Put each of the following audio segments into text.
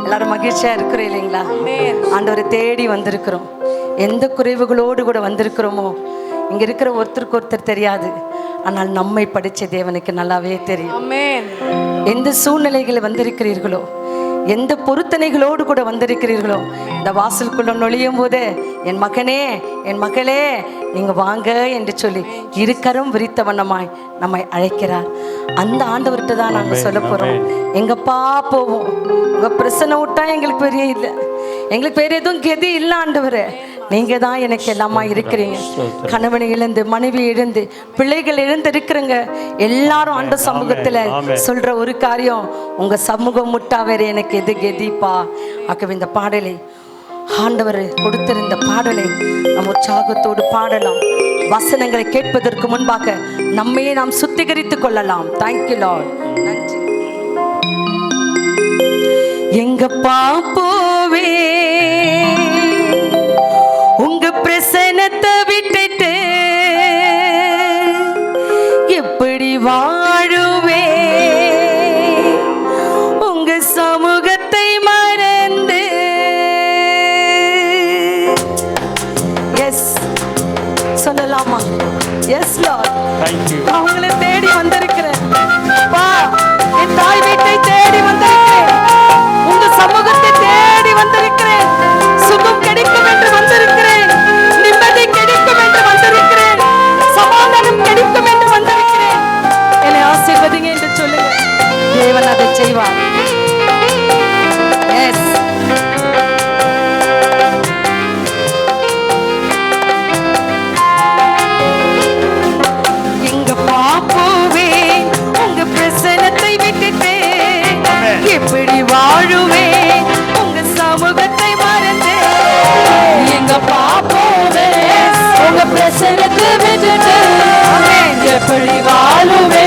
எல்லாரும் மகிழ்ச்சியா இருக்கிறோம் இல்லைங்களா? ஆண்டவரை தேடி வந்திருக்கிறோம். எந்த குறைவுகளோடு கூட வந்திருக்கிறோமோ இங்க இருக்கிற ஒருத்தருக்கு ஒருத்தர் தெரியாது, ஆனால் நம்மை படிச்ச தேவனுக்கு நல்லாவே தெரியும். எந்த சூழ்நிலைகளை வந்திருக்கிறீர்களோ, எந்த பொருத்தனைகளோடு கூட வந்திருக்கிறீர்களோ, இந்த வாசலுக்குள்ள நுழையும் போது என் மகனே என் மகளே நீங்க வாங்க என்று சொல்லி இருக்கரம் விரித்த வண்ணமாய் நம்மை அழைக்கிறார். அந்த ஆண்டவர்கிட்ட தான் நாங்கள் சொல்ல போறோம். எங்கப்பா போவோம், உங்க பிரச்சனை விட்டா எங்களுக்கு பெரிய இல்லை, எங்களுக்கு வேற எதுவும் கெதி இல்லை ஆண்டவரே, நீங்க தான் எனக்கு எல்லாமா இருக்கிறீங்க. கணவனை இழந்து மனைவி இழந்து பிள்ளைகள் இழந்து இருக்கிறங்க எல்லாரும் ஆண்ட சமூகத்துல சொல்ற ஒரு காரியம், உங்க சமூகம் முட்டா வேற எனக்கு எது கெதிப்பா. ஆகவே இந்த பாடலை ஆண்டவர் கொடுத்திருந்த பாடலை நாம் உற்சாகத்தோடு பாடலாம். வசனங்களை கேட்பதற்கு முன்பாக நம்மையே நாம் சுத்திகரித்துக் கொள்ளலாம். Thank you Lord. நன்றி. எங்கப்பா போவே உங்க பிரசனத்தை விட்டுட்டு, எப்படி வாழுவே உங்க சமூகத்தை மறந்து. எஸ் சொல்லலாமா? Yes lord. அவங்களை தேடி வந்திருக்கிறேன். என் தாய் வீட்டை தேடி வந்திருக்கிறேன், உங்க சமூகத்தை தேடி வந்திருக்கிறேன். சுகம் கிடைக்கும் என்று வந்திருக்கிறேன், நிம்மதி கிடைக்கும் என்று வந்திருக்கிறேன், சமாதானம் கிடைக்கும் என்று வந்திருக்கிறேன். என்னை ஆசீர்வதிங்க என்று சொல்லுங்க. தேவன் அதை செய்வார். எஸ். எங்க பாப்போவே உங்க பிரசனத்தை விட்டுட்டு, எப்படி வாழுவே உங்க சமூகத்தை மறந்து. எங்க பாப்போவே உங்க பிரசனத்தை விட்டுட்டு, எப்படி வாழுவே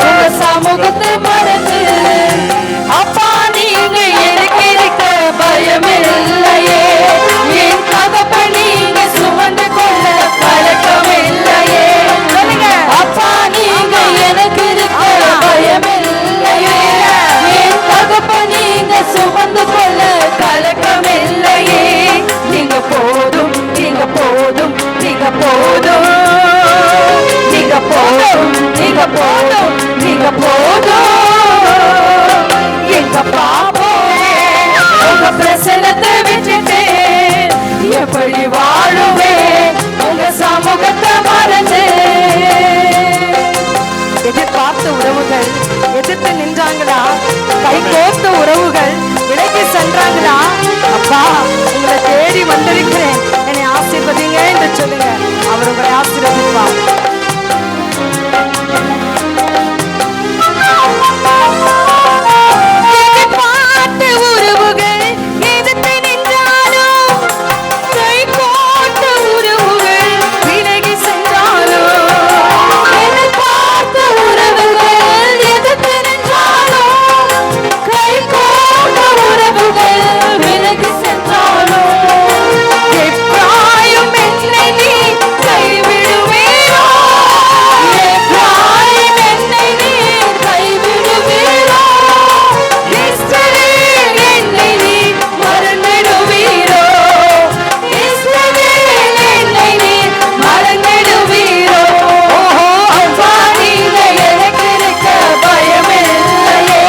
உங்க சமூகத்தை மறந்து. அப்பா நீங்க எனக்கு இருக்க பயமில்லையே, என் தகப்ப நீங்க சுமந்து கொள்ள கலக்கமில்லையே. அப்பா நீங்க எனக்கு இருக்க பயமில்லையே, என் தகப்ப நீங்க சுமந்து கொள்ள கலக்கமில்லையே. நீங்க போதும் நீங்க போதும் நீங்க போதும் நீங்க போதும் நீங்க போதும் நீங்க போதும். எங்க பாப்போவே உங்க பிரசனத்தை விட்டுட்டு, எப்படி வாழுவே உங்க சமூகத்தை மறந்து. எதிர்பார்த்த உறவுகள் எதிர்த்து நின்றாங்களா? கை கோர்த்த உறவுகள் விலகி சென்றாங்களா? அப்பா உங்களை தேடி வந்திருக்கிறேன், என்னை ஆசீர்வதிங்க என்று சொல்லுங்க. அவர் உங்களை ஆசீர்வதிப்பார். எதிர்பார்த்த உறவுகள் எதிர்த்து நின்றாலும், கை கோர்த்த உறவுகள் விலகி சென்றாலும், எதிர்பார்த்த உறவுகள் எதிர்த்து நின்றாலும், கை கோர்த்த உறவுகள் விலகி சென்றாலும், எப்ராயிம் என்னை நீ கைவிடுவீரோ, எப்ராயிம் என்னை நீ கைவிடுவீரோ, இஸ்ரவேல் என்னை நீ மறந்திடுவீரோ, இஸ்ரவேல் என்னை நீ மறந்திடுவீரோ. ஓஹோ அப்பா நீங்க எனக்கு இருக்க பயமில்லையே,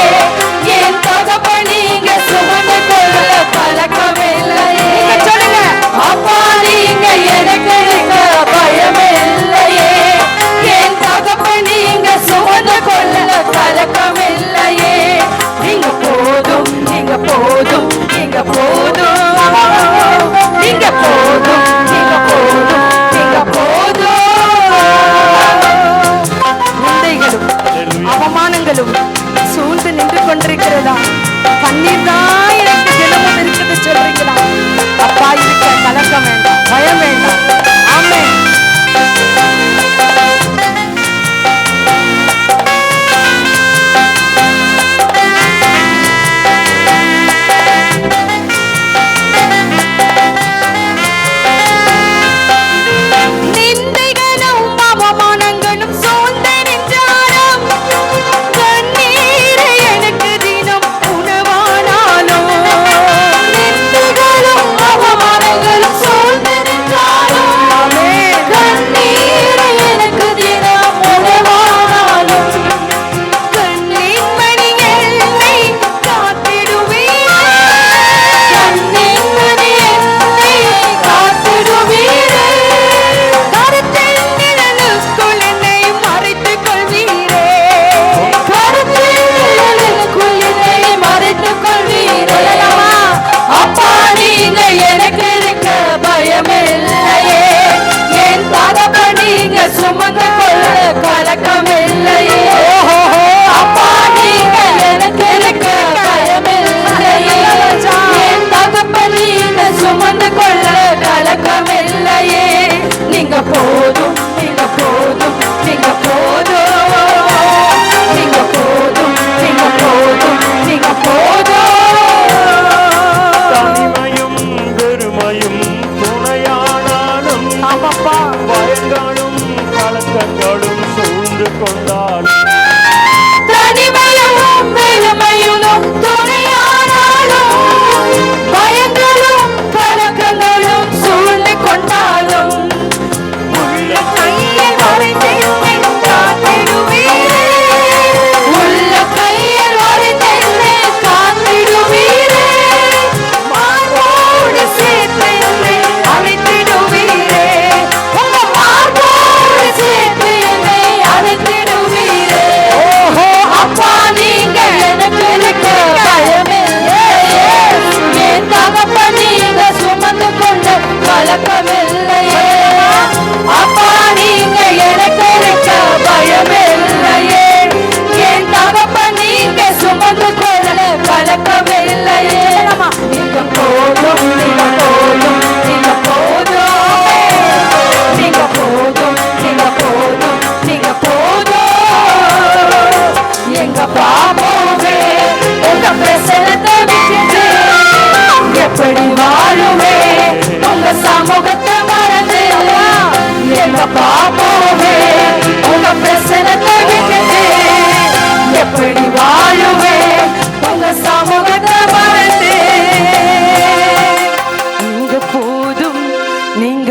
என் தகப்ப நீங்க சுமந்து கொள்ள பழக்கமில்லையே. சொல்லுங்க. அப்பா நீங்க எனக்கு இருக்க பயமில்லையே, என் தகப்ப நீங்க சுமந்து கொள்ள பழக்கமில்லையே. நீங்க போதும் நீங்க போதும் நீங்க போதும் நீங்க போதும் நீங்க போதும் நீங்க போதும். நிந்தைகளும் அவமானங்களும் சூழ்ந்து நின்று கொண்டிருக்கிறதா? கண்ணீர் தான் எனக்கு தினமும் இருக்குது சொல்றீங்களா? அப்பா இருக்க கலக்கம் வேண்டாம், பயம் வேண்டாம். ஆமென்.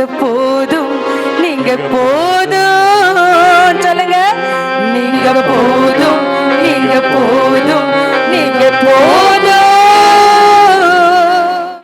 போதும், நீங்க போதும். சொல்லுங்க, நீங்க போதும், நீங்க போதும், நீங்க போதும்.